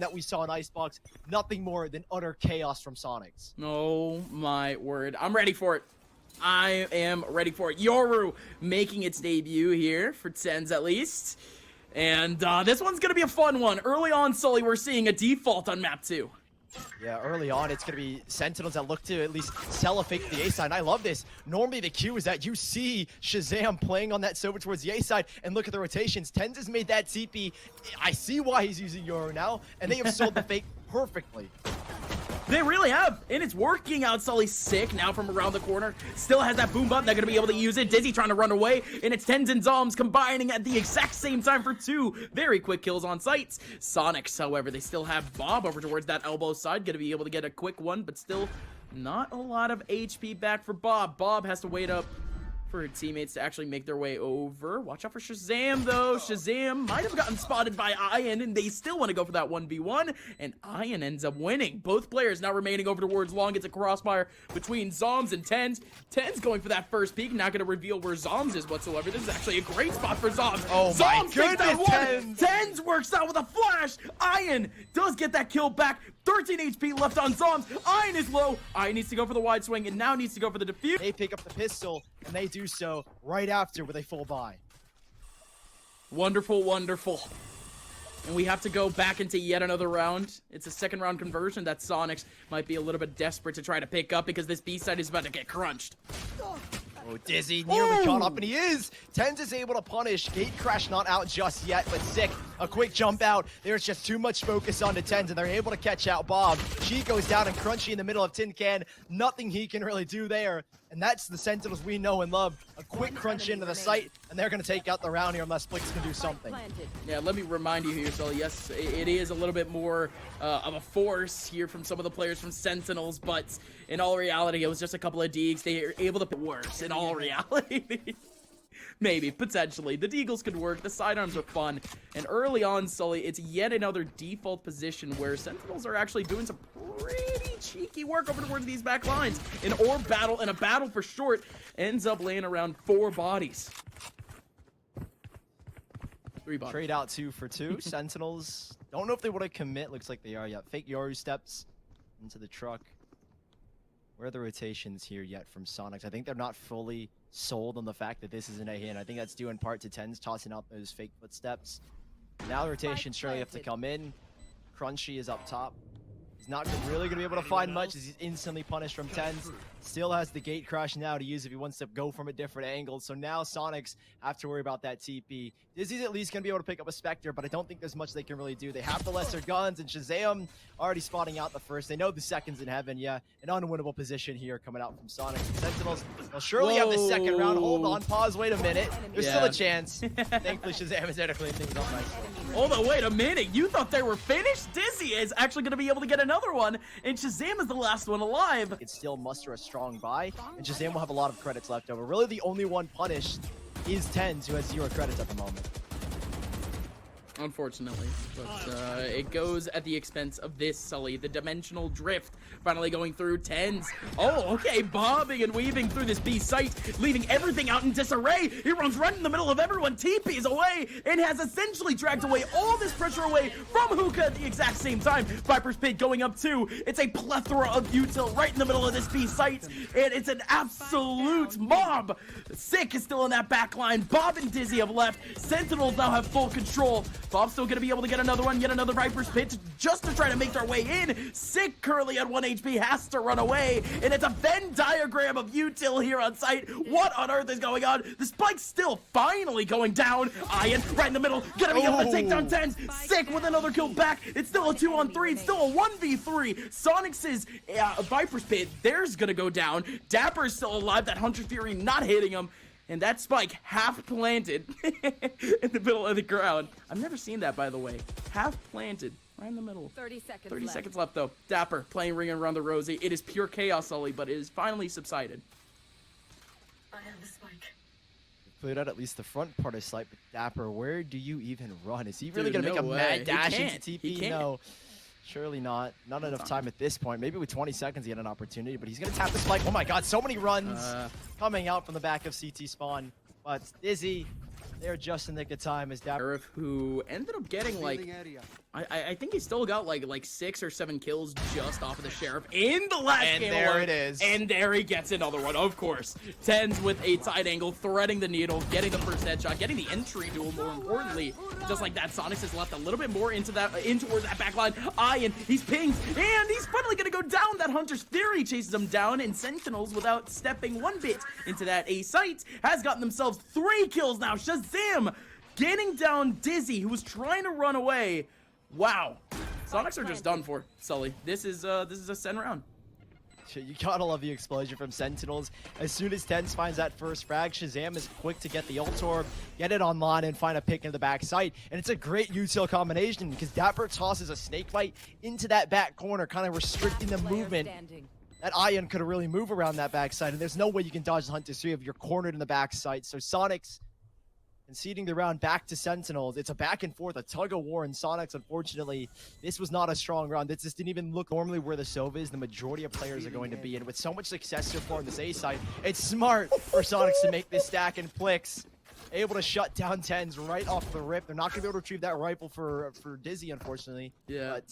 that we saw in Icebox, nothing more than utter chaos from Soniqs. Oh my word. I'm ready for it. I am ready for it. Yoru making its debut here for TenZ at least. And this one's going to be a fun one. Early on, Sully, we're seeing a default on map 2. Yeah, early on, it's going to be Sentinels that look to at least sell a fake to the A side. And I love this. Normally, the cue is that you see Shazam playing on that silver towards the A side, and look at the rotations. TenZ has made that TP. I see why he's using Yoru now, and they have sold the fake perfectly. They really have, and it's working out. Sully's sick now from around the corner. Still has that boom button. They're going to be able to use it. Dizzy trying to run away, and it's TenZ and Zoms combining at the exact same time for 2 very quick kills on sight. Soniqs, however, they still have Bob over towards that elbow side. Going to be able to get a quick one, but still not a lot of HP back for Bob. Bob has to wait up for her teammates to actually make their way over. Watch out for Shazam, though. Shazam might have gotten spotted by Ian, and they still want to go for that 1v1, and Ian ends up winning. Both players now remaining over towards long. It's a crossfire between Zoms and TenZ. TenZ going for that first peek, not going to reveal where Zoms is whatsoever. This is actually a great spot for Zoms. Oh my goodness, TenZ works out with a flash. Ian does get that kill back. 13 HP left on Zoms. Ian is low. Ian needs to go for the wide swing and now needs to go for the defuse. They pick up the pistol, and they do so right after with a full buy. Wonderful, wonderful. And we have to go back into yet another round. It's a second round conversion that Soniqs might be a little bit desperate to try to pick up because this B side is about to get crunched. Oh, Dizzy nearly caught up, and he is. TenZ is able to punish. Gate crash not out just yet, but sick. A quick jump out. There's just too much focus on the TenZ, and they're able to catch out Bob. She goes down, and Crunchy in the middle of Tin Can. Nothing he can really do there. And that's the Sentinels we know and love. A quick crunch into the site, and they're going to take out the round here unless Blix can do something. Yeah, let me remind you here, Sully. Yes, it is a little bit more of a force here from some of the players from Sentinels, but in all reality, it was just a couple of Deags. They are able to put worse in all reality. Maybe, potentially. The Deagles could work. The sidearms are fun. And early on, Sully, it's yet another default position where Sentinels are actually doing some pretty cheeky work over towards these back lines. An orb battle and a battle for short ends up laying around 4 bodies. 3 bodies. Trade out 2 for 2. Sentinels, don't know if they want to commit. Looks like they are. Yeah, fake Yoru steps into the truck. Where are the rotations here yet from Soniqs? I think they're not fully sold on the fact that this isn't a hit. I think that's due in part to TenZ tossing out those fake footsteps. Now the rotations surely have to come in. Crunchy is up top. He's not really going to be able to find much as he's instantly punished from TenZ. Still has the gate crash now to use if he wants to go from a different angle. So now Soniqs have to worry about that TP. Dizzy's at least going to be able to pick up a Spectre, but I don't think there's much they can really do. They have the lesser guns, and Shazam already spotting out the first. They know the second's in heaven. Yeah, an unwinnable position here coming out from Soniqs. Sentinels will surely have the second round. Hold on, pause, wait a minute. There's still a chance. Thankfully, Shazam is there to clean things up nicely. Hold on, wait a minute. You thought they were finished? Dizzy is actually going to be able to get another one, and Shazam is the last one alive. It still muster a strong buy, and Shazam will have a lot of credits left over. Really, the only one punished is TenZ, who has 0 credits at the moment. Unfortunately, but it goes at the expense of this, Sully. The dimensional drift finally going through TenZ. Oh, okay, bobbing and weaving through this B site, leaving everything out in disarray. He runs right in the middle of everyone, TPs away, and has essentially dragged away all this pressure away from Hookah at the exact same time. Viper's Pit going up too. It's a plethora of util right in the middle of this B site, and it's an absolute mob. Sick is still in that back line. Bob and Dizzy have left. Sentinels now have full control. Bob's still gonna be able to get another one, yet another Viper's Pit just to try to make their way in. Sick currently at 1 HP has to run away, and it's a Venn diagram of util here on site. What on earth is going on? The spike's still finally going down. Ian right in the middle, gonna be able to take down TenZ. Sick with another kill back. It's still a 2-on-3. It's still a 1v3. Soniqs' Viper's Pit, theirs gonna go down. Dapper's still alive. That Hunter Fury not hitting him. And that spike half planted in the middle of the ground. I've never seen that, by the way. Half planted right in the middle. 30 seconds 30 left. seconds left, though. Dapper playing Ring Around the Rosie. It is pure chaos, Sully, but it is finally subsided. I have the spike. Cleared out at least the front part of site, but Dapper, where do you even run? Is he really Dude, going to no make a way. mad dash He into can't. TP? He can't. No. Surely not. Not enough time at this point. Maybe with 20 seconds he had an opportunity, but he's going to tap the spike. Oh my god, so many runs coming out from the back of CT spawn. But Dizzy, they're just in the nick of time as Dapper, Who ended up getting, like, I think he still got like 6 or 7 kills just off of the Sheriff in the last game. And there alone. it is. And there he gets another one, of course. Tens with a side angle, threading the needle, getting the first headshot, getting the entry duel more importantly. Just like that, Soniqs has left a little bit more in towards that back line. Ian, he's pinged, and he's finally gonna go down. That Hunter's Fury chases him down, and Sentinels, without stepping one bit into that A site, has gotten themselves 3 kills now. Shazam! Getting down Dizzy, who was trying to run away. Wow. Soniqs are just done for, Sully. This is a send round. You gotta love the explosion from Sentinels. As soon as Tens finds that first frag, Shazam is quick to get the ult orb, get it online, and find a pick in the back site. And it's a great util combination because Dapper tosses a snake bite into that back corner, kind of restricting the movement. That Ion could really move around that backside, and there's no way you can dodge the Hunter's 3 if you're cornered in the backside. So Soniqs conceding the round back to Sentinels. It's a back and forth, a tug of war, and Soniqs, unfortunately, this was not a strong round. This just didn't even look normally where the Sova is. The majority of players are going to be, and with so much success so far on this A side, it's smart for Soniqs to make this stack and Plix. Able to shut down Tens right off the rip. They're not going to be able to retrieve that rifle for Dizzy, unfortunately. Yeah. But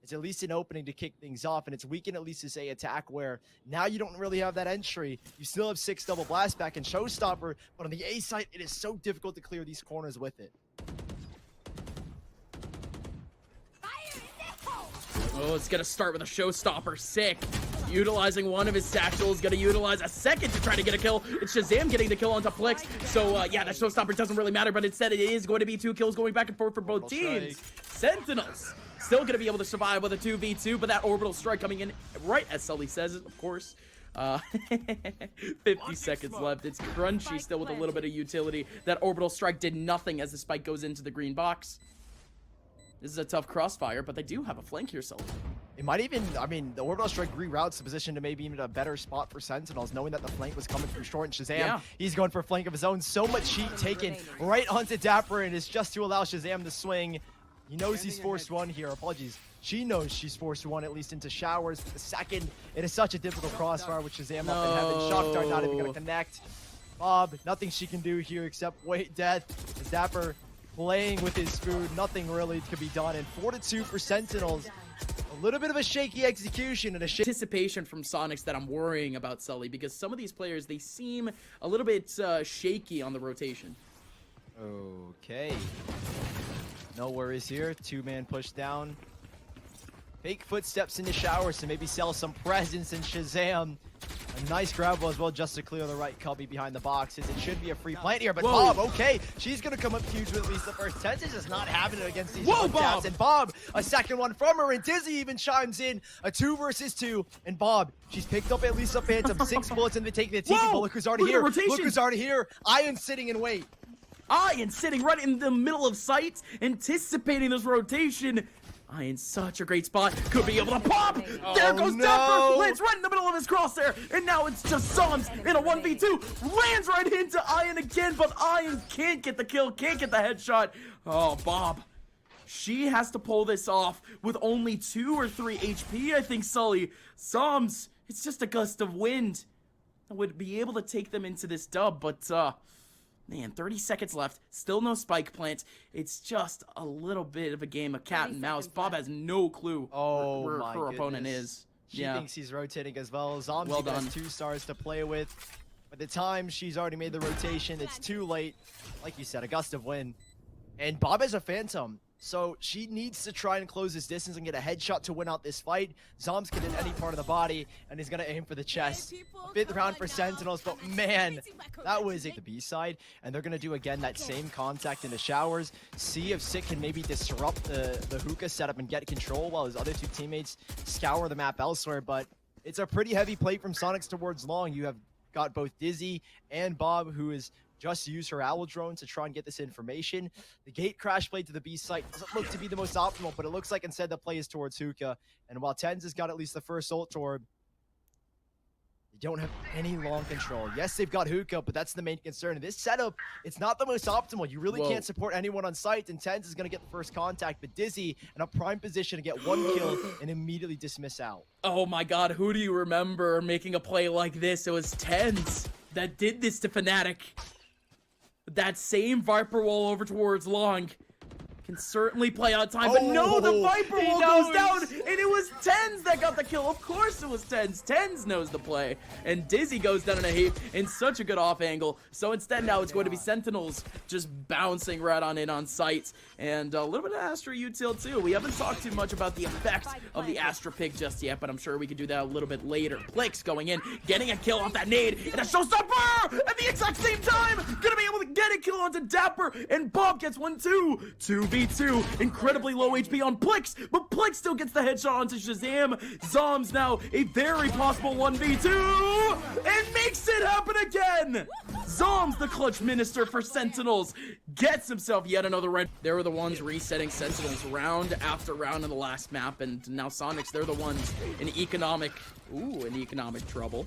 it's at least an opening to kick things off, and it's weakened at least this A attack where now you don't really have that entry. You still have 6 double blast back and Showstopper, but on the A side, it is so difficult to clear these corners with it. Oh, it's gonna start with a Showstopper. Sick. Utilizing one of his satchels, gonna utilize a second to try to get a kill. It's Shazam getting the kill onto Plix. So, yeah, that Showstopper doesn't really matter, but instead it is going to be 2 kills going back and forth for both teams. Sentinels still going to be able to survive with a 2v2, but that orbital strike coming in right as Sully says it, of course. 50 seconds left. It's Crunchy still with a little bit of utility. That orbital strike did nothing as the spike goes into the green box. This is a tough crossfire, but they do have a flank here, Sully. It might even, I mean, the orbital strike reroutes the position to maybe even a better spot for Sentinels, knowing that the flank was coming through short. And Shazam, he's going for a flank of his own. So much heat taken right onto Dapper, and it's just to allow Shazam to swing. He knows he's forced one here. Apologies. She knows she's forced one, at least into showers. For the second, it is such a difficult crossfire with Shazam up in heaven. Shock Dart not even going to connect. Bob, nothing she can do here except wait death. As Dapper playing with his food, nothing really can be done. And 4-2 for Sentinels. A little bit of a shaky execution and a anticipation from Soniqs that I'm worrying about, Sully, because some of these players, they seem a little bit shaky on the rotation. Okay. No worries here. 2-man push down. Fake footsteps in the shower to maybe sell some presence in Shazam. A nice grab as well just to clear the right cubby behind the boxes. It should be a free plant here, but Bob, okay. She's going to come up huge with at least the first. Tens is just not having it against these Bob. And Bob, a second one from her, and Dizzy even chimes in. A 2 versus 2. And Bob, she's picked up at least a Phantom. 6 bullets in the taking the TP, but look who's already here. Look who's already here. Ion's sitting in wait. Ian sitting right in the middle of sight, anticipating this rotation. Ion's such a great spot. Could be able to pop. There goes Dapper. Lands right in the middle of his crosshair. And now it's just Psalms in a 1v2. Lands right into Ion again, but Ion can't get the kill, can't get the headshot. Oh, Bob. She has to pull this off with only 2 or 3 HP, I think, Sully. Psalms, it's just a gust of wind. I would be able to take them into this dub, but, man, 30 seconds left. Still no spike plant. It's just a little bit of a game of cat and mouse. Bob has no clue where her opponent is. She thinks he's rotating as well. Zomzy has 2 stars to play with. By the time she's already made the rotation, it's too late. Like you said, a gust of wind. And Bob has a Phantom. So she needs to try and close this distance and get a headshot to win out this fight. Zoms can hit any part of the body, and he's going to aim for the chest. 5th round for Sentinels, but man, that was the B side. And they're going to do again that same contact in the showers. See if Sick can maybe disrupt the hookah setup and get control while his other 2 teammates scour the map elsewhere. But it's a pretty heavy plate from Soniqs towards long. You have got both Dizzy and Bob, who is just use her owl drone to try and get this information. The gate crash play to the B site doesn't look to be the most optimal, but it looks like instead the play is towards Hookah. And while Tens has got at least the first ult orb, they don't have any long control. Yes, they've got Hookah, but that's the main concern. In this setup, it's not the most optimal. You really can't support anyone on site, and Tens is going to get the first contact, but Dizzy in a prime position to get 1 kill and immediately dismiss out. Oh my god, who do you remember making a play like this? It was Tens that did this to Fnatic. That same Viper wall over towards long. can certainly play out time, but no, the Viper he wall goes knows. down, and it was Tens that got the kill. Of course it was Tens. Tens knows the play, and Dizzy goes down in a heap in such a good off angle. So instead now it's going to be Sentinels just bouncing right on in on sight, and a little bit of Astra util too. We haven't talked too much about the effect of the Astra pick just yet, but I'm sure we could do that a little bit later. Plix going in, getting a kill off that nade, and a showstopper at the exact same time, gonna be able to get a kill onto Dapper, and Bob gets 1-2. 2v2, incredibly low HP on Plix, but Plix still gets the headshot onto Shazam. Zoms now a very possible 1v2, and makes it happen again. Zoms, the clutch minister for Sentinels, gets himself yet another red. They were the ones resetting Sentinels round after round in the last map, and now Soniqs, they're the ones in economic trouble.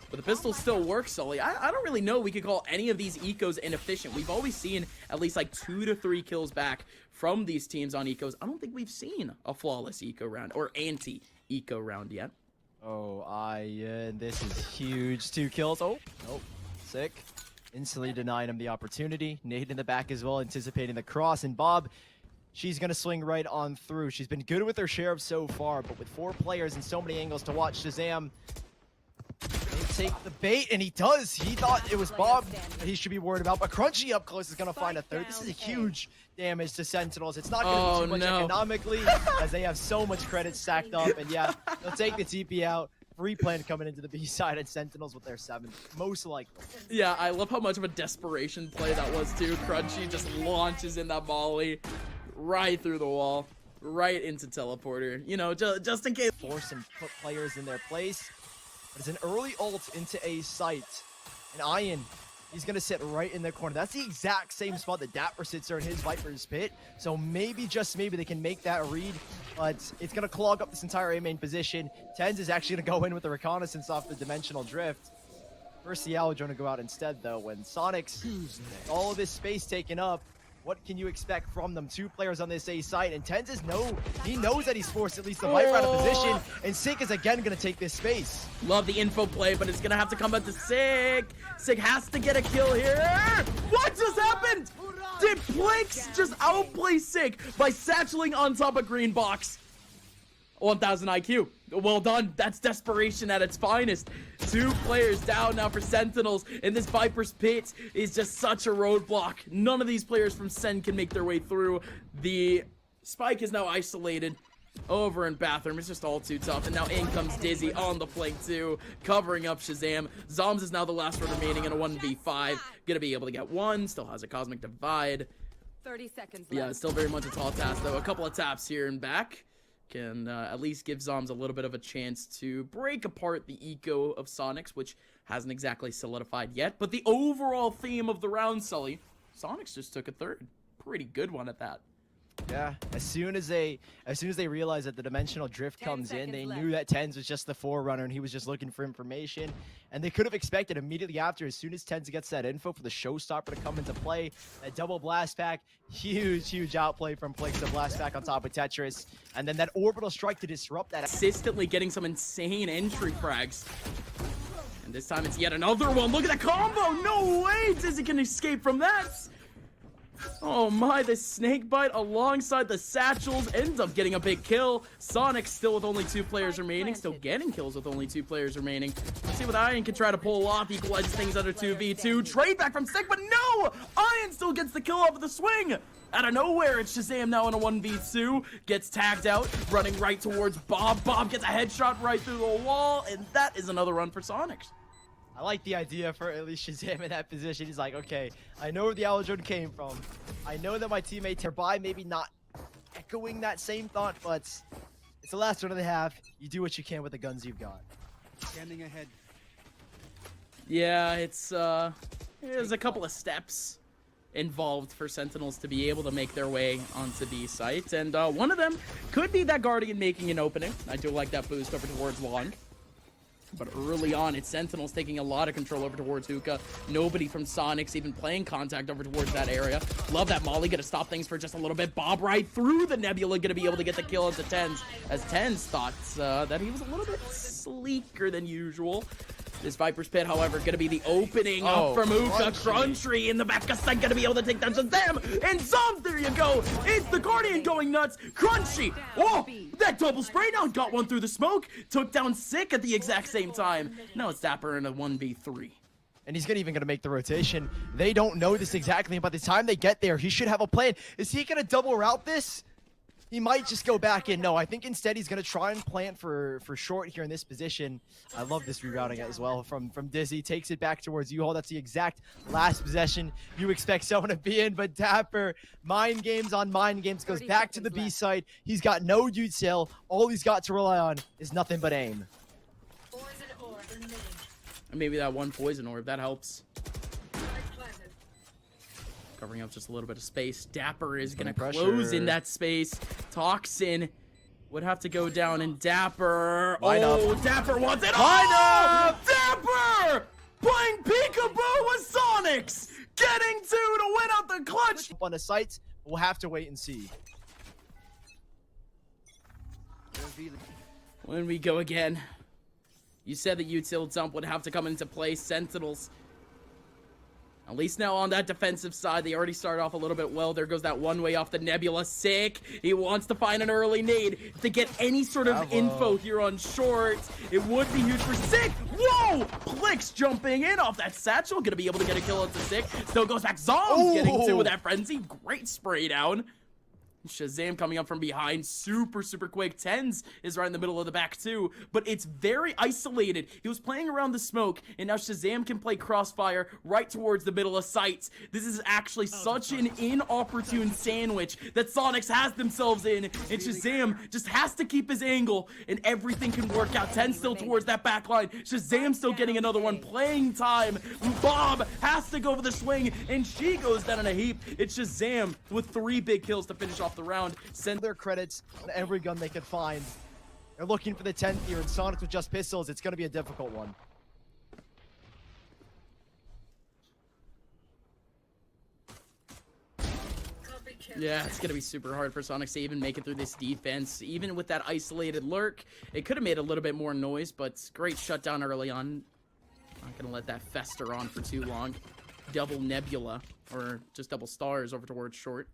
But the pistol still works, Sully. I don't really know we could call any of these ecos inefficient. We've always seen at least like 2 to 3 kills back from these teams on ecos. I don't think we've seen a flawless eco round or anti-eco round yet. Oh, this is huge. 2 kills. Oh, nope. Sick. Instantly denying him the opportunity. Nade in the back as well, anticipating the cross. And Bob, she's going to swing right on through. She's been good with her sheriff so far, but with 4 players and so many angles to watch, Shazam, they take the bait, and he does. He thought it was Bob that he should be worried about, but Crunchy up close is going to find a third. This is a huge damage to Sentinels. It's not going to be too much economically, as they have so much credit stacked up, and yeah, they'll take the TP out. Free plan coming into the B side, and Sentinels with their 7th, most likely. Yeah, I love how much of a desperation play that was too. Crunchy just launches in that volley right through the wall, right into teleporter. You know, just in case. Force and put players in their place. But it's an early ult into a site. And Ian, he's going to sit right in the corner. That's the exact same spot that Dapper sits there in his Viper's pit. So maybe, just maybe, they can make that read. But it's going to clog up this entire A main position. Tens is actually going to go in with the reconnaissance off the dimensional drift. First, the Allo drone to go out instead, though. When Soniqs, all of this space taken up, what can you expect from them? 2 players on this A site, and Tens is he knows that he's forced at least the Viper out of position, and Sick is again going to take this space. Love the info play, but it's going to have to come back to Sick. Sick has to get a kill here. What just happened? Did Plix just outplay Sick by satcheling on top of green box? 1000 IQ. Well done. That's desperation at its finest. 2 players down now for Sentinels, and this Viper's pit is just such a roadblock. None of these players from Sen can make their way through. The spike is now isolated over in bathroom. It's just all too tough, and now in comes Dizzy on the flank too, covering up Shazam. Zoms is now the last one remaining in a 1v5. Gonna be able to get 1. Still has a cosmic divide. 30 seconds left. Yeah, it's still very much a tall task though. A couple of taps here and back can at least give Zoms a little bit of a chance to break apart the eco of Soniqs, which hasn't exactly solidified yet. But the overall theme of the round, Sully, Soniqs just took a 3rd. Pretty good one at that. Yeah, as soon as they realized that the dimensional drift comes in, they knew that Tens was just the forerunner and he was just looking for information. And they could have expected immediately after, as soon as Tens gets that info, for the showstopper to come into play. That double blast pack, huge outplay from Plix, the blast pack on top of Tetris. And then that orbital strike to disrupt that. Consistently getting some insane entry frags. And this time it's yet another one. Look at that combo. No way Dizzy can escape from that. Oh my, the snake bite alongside the satchels ends up getting a big kill. Sonic still with only 2 players remaining, still getting kills with only 2 players remaining. Let's see what Ian can try to pull off, equalizes things under 2v2. Trade back from Sick, but no! Ian still gets the kill off of the swing. Out of nowhere, it's Shazam now in a 1v2. Gets tagged out, running right towards Bob. Bob gets a headshot right through the wall, and that is another run for Soniqs. I like the idea for at least Shazam in that position. He's like, okay, I know where the Allo drone came from. I know that my teammates are by, maybe not echoing that same thought, but it's the last run of the half. You do what you can with the guns you've got. Standing ahead. Yeah, there's a couple of steps involved for Sentinels to be able to make their way onto B site, and one of them could be that Guardian making an opening. I do like that boost over towards Long. But early on, it's Sentinels taking a lot of control over towards Hookah. Nobody from Soniqs even playing contact over towards that area. Love that Molly, gonna stop things for just a little bit. Bob right through the Nebula, gonna be able to get the kill into Tens, as Tens thought that he was a little bit sleeker than usual. This Viper's Pit, however, gonna be the opening up for Muka. Crunchy in the back of sight, gonna be able to take down Shazam. And Zombs, there you go. It's the Guardian going nuts. Crunchy. Oh, that double spray down got one through the smoke. Took down Sick at the exact same time. Now it's Dapper in a 1v3. And he's even going to make the rotation. They don't know this exactly. By the time they get there, he should have a plan. Is he going to double route this? He might just go back in. No, I think instead he's going to try and plant for short here in this position. I love this rerouting as well from Dizzy. Takes it back towards U-Haul. That's the exact last possession you expect someone to be in. But Dapper, mind games on mind games, goes back to the B site. He's got no util. All he's got to rely on is nothing but aim. Maybe that one poison orb, that helps. Covering up just a little bit of space. Dapper is gonna close in that space. Toxin would have to go down, and Dapper. Dapper wants it. Dapper playing peekaboo with Soniqs, getting to win out the clutch. On the sites, we'll have to wait and see. When we go again. You said that util dump would have to come into play. Sentinels, at least now on that defensive side, they already started off a little bit well. There goes that one way off the Nebula. Sick. He wants to find an early nade to get any sort of info here on short. It would be huge for Sick. Whoa! Plix jumping in off that satchel. Gonna be able to get a kill onto Sick. Still goes back. Zombs getting to with that frenzy. Great spray down. Shazam coming up from behind, super quick. Tens is right in the middle of the back too, but it's very isolated. He was playing around the smoke, and now Shazam can play Crossfire right towards the middle of sights. This is actually such an inopportune sandwich that Soniqs has themselves in, and Shazam just has to keep his angle, and everything can work out. Tens still towards that back line. Shazam still getting another one. Playing time. Bob has to go for the swing, and she goes down in a heap. It's Shazam with 3 big kills to finish off the round. Send their credits on every gun they can find. They're looking for the 10th here, and Soniqs with just pistols. It's going to be a difficult one. Yeah, it's going to be super hard for Soniqs to even make it through this defense. Even with that isolated lurk, it could have made a little bit more noise, but great shutdown early on. Not going to let that fester on for too long. Double Nebula, or just double stars over towards short.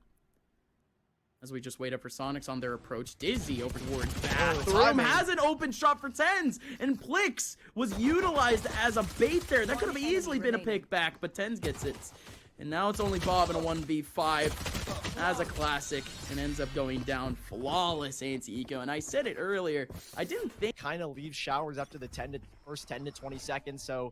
As we just wait up for Soniqs on their approach. Dizzy over towards bathroom. Has an open shot for Tens. And Plix was utilized as a bait there. That could have easily been a pick back, but Tens gets it. And now it's only Bob in a 1v5 as a classic, and ends up going down. Flawless anti-eco. And I said it earlier, I didn't think... Kind of leave showers after the first 10 to 20 seconds, so...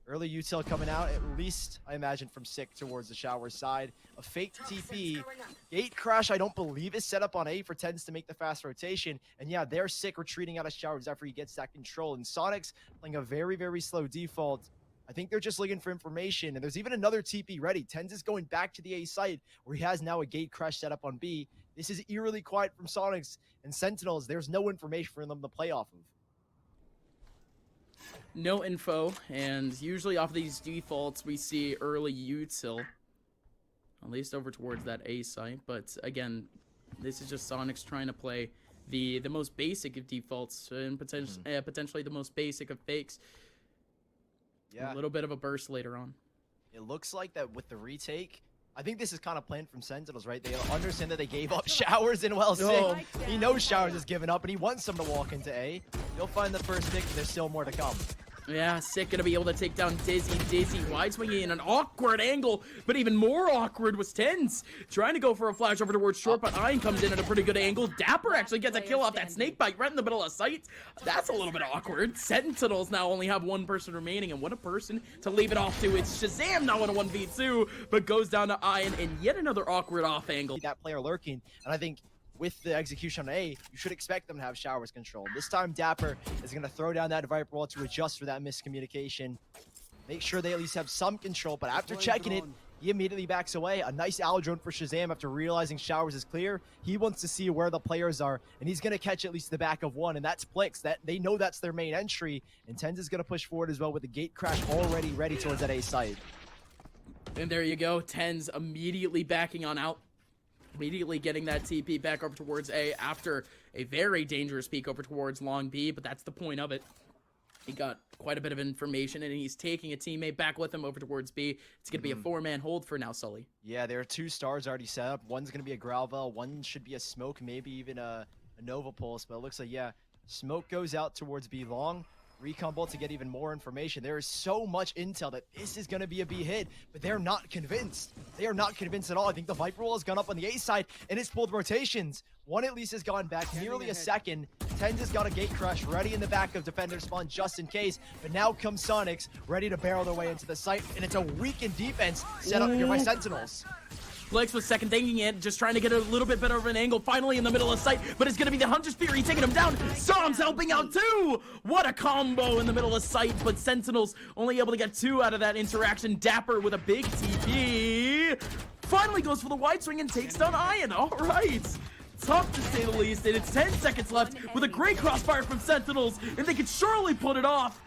Early util coming out, at least, I imagine, from Sick towards the shower side. A fake TP. Gate crash, I don't believe, is set up on A for Tens to make the fast rotation. And yeah, they're Sick retreating out of showers after he gets that control. And Soniqs playing a very slow default. I think they're just looking for information. And there's even another TP ready. Tens is going back to the A site, where he has now a gate crash set up on B. This is eerily quiet from Soniqs. And Sentinels, there's no information for them to play off of. No info, and usually off these defaults we see early util, at least over towards that A site. But again, this is just Soniqs trying to play the most basic of defaults and potentially the most basic of fakes. Yeah, a little bit of a burst later on. It looks like that with the retake. I think this is kind of planned from Sentinels, right? They understand that they gave up showers in Sick. He knows showers is given up, and he wants them to walk into A. He'll find the first pick, but there's still more to come. Yeah, Sick gonna be able to take down Dizzy. Dizzy wide swinging in an awkward angle, but even more awkward was Tens. Trying to go for a flash over towards short, but Iron comes in at a pretty good angle. Dapper actually gets a kill off that snake bite right in the middle of sight. That's a little bit awkward. Sentinels now only have 1 person remaining, and what a person to leave it off to. It's Shazam now in a 1v2, but goes down to Iron, and yet another awkward off angle. That player lurking, and I think with the execution on A, you should expect them to have showers control. This time, Dapper is going to throw down that Viper wall to adjust for that miscommunication. Make sure they at least have some control, but after checking it, he immediately backs away. A nice owl drone for Shazam after realizing showers is clear. He wants to see where the players are, and he's going to catch at least the back of one, and that's Plix. They know that's their main entry, and Tens is going to push forward as well with the gate crash already ready towards that A site. And there you go. Tens immediately backing on out. Immediately getting that TP back over towards A after a very dangerous peek over towards long B, but that's the point of it. He got quite a bit of information, and he's taking a teammate back with him over towards B. It's going to be a 4-man hold for now, Sully. Yeah, there are 2 stars already set up. One's going to be a Grauvel, one should be a Smoke, maybe even a Nova Pulse, but it looks like, yeah, Smoke goes out towards B long. Recon Bolt to get even more information. There is so much intel that this is going to be a B hit, but they're not convinced. They are not convinced at all. I think the Viper Wall has gone up on the A side, and it's pulled rotations. One at least has gone back nearly a second. Tens has got a gate crush ready in the back of defender spawn just in case, but now comes Soniqs ready to barrel their way into the site, and it's a weakened defense set up here by Sentinels. Flex was second thinking it, just trying to get a little bit better of an angle, finally in the middle of sight, but it's going to be the Hunter's Fury taking him down. Psalm's helping out too! What a combo in the middle of sight, but Sentinels only able to get 2 out of that interaction. Dapper with a big TP. Finally goes for the wide swing and takes down Iron. All right. Tough to say the least, and it's 10 seconds left with a great crossfire from Sentinels, and they can surely put it off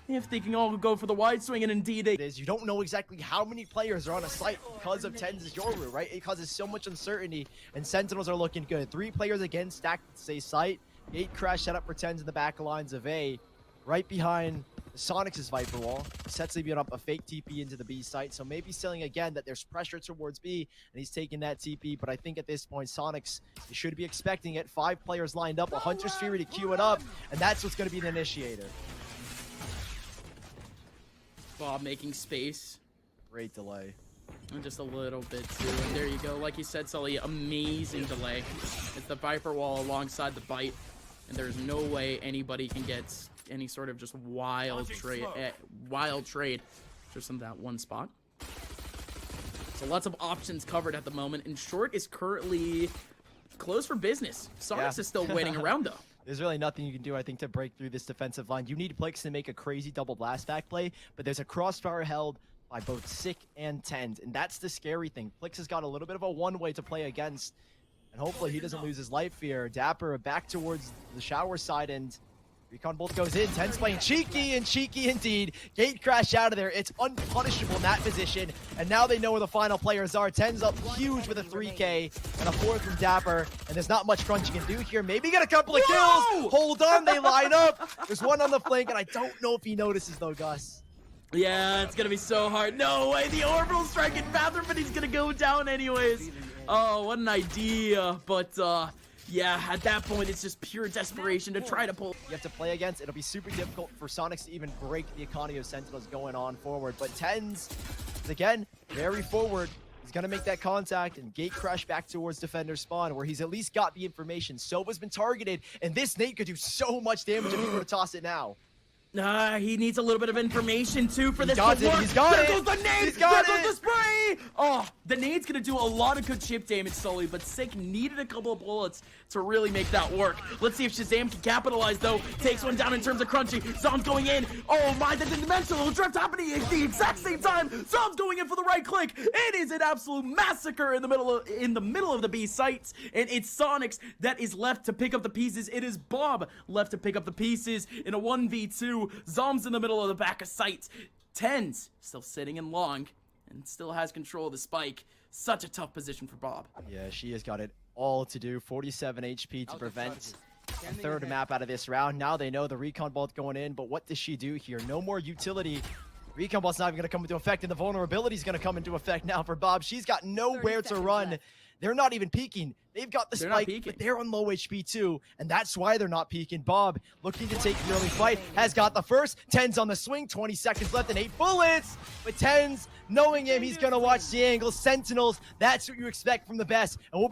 if they can all go for the wide swing, and indeed they... You don't know exactly how many players are on a site because of Tens' Yoru, right? It causes so much uncertainty, and Sentinels are looking good. 3 players again stacked to say site. Gate crash set up for Tens in the back lines of A. Right behind Soniqs' Viper Wall. Sets leaving up a fake TP into the B site, so maybe selling again that there's pressure towards B, and he's taking that TP, but I think at this point, Soniqs, you should be expecting it. 5 players lined up, a Hunter's Fury to queue it up, and that's what's going to be the initiator. Bob making space. Great delay. And just a little bit too. And there you go. Like you said, Sully, amazing delay. It's the Viper Wall alongside the bite. And there's no way anybody can get any sort of just wild trade just in that one spot. So lots of options covered at the moment. And short is currently closed for business. Soniqs is still waiting around though. There's really nothing you can do, I think, to break through this defensive line. You need Plix to make a crazy double blast back play, but there's a crossfire held by both Sick and Tens, and that's the scary thing. Plix has got a little bit of a one-way to play against, and hopefully he doesn't lose his life here. Dapper back towards the shower side, and Recon Bolt goes in. Tens playing cheeky, and cheeky indeed. Gate crash out of there. It's unpunishable in that position, and now they know where the final players are. Tens up huge with a 3K and a 4 from Dapper, and there's not much crunch you can do here. Maybe get a couple of kills. Hold on, they line up. There's one on the flank, and I don't know if he notices though, Gus. Yeah, it's gonna be so hard. No way, the orbital strike in bathroom, but he's gonna go down anyways. Oh, what an idea. But yeah, at that point, it's just pure desperation to try to pull. You have to play against. It'll be super difficult for Soniqs to even break the economy of Sentinels going on forward. But Tens, again, very forward. He's going to make that contact and gate crash back towards defender spawn, where he's at least got the information. Sova's been targeted, and this nade could do so much damage if he were to toss it now. He needs a little bit of information too for this to work. He's got it. There goes the nade. There goes the spray. Oh, the nade's gonna do a lot of good chip damage, Sully, but Sick needed a couple of bullets to really make that work. Let's see if Shazam can capitalize though. Takes one down in terms of crunchy. Zom's going in. Oh my, the dimensional drift happening at the exact same time. Zom's going in for the right click. It is an absolute massacre in the middle of the B sites, and it's Soniqs that is left to pick up the pieces. It is Bob left to pick up the pieces in a 1v2. Zom's in the middle of the back of sight. Tens still sitting in long and still has control of the spike. Such a tough position for Bob. Yeah, she has got it all to do. 47 HP to prevent a third map out of this round. Now they know the Recon Bolt going in, but what does she do here? No more utility. Recon Bolt's not even going to come into effect, and the vulnerability is going to come into effect now for Bob. She's got nowhere to run. They're not even peeking. They've got the spike, but they're on low HP too, and that's why they're not peeking. Bob, looking to take the early fight, has got the first. Tens on the swing, 20 seconds left and 8 bullets. But Tens, knowing him, he's going to watch the angle. Sentinels, that's what you expect from the best. And we'll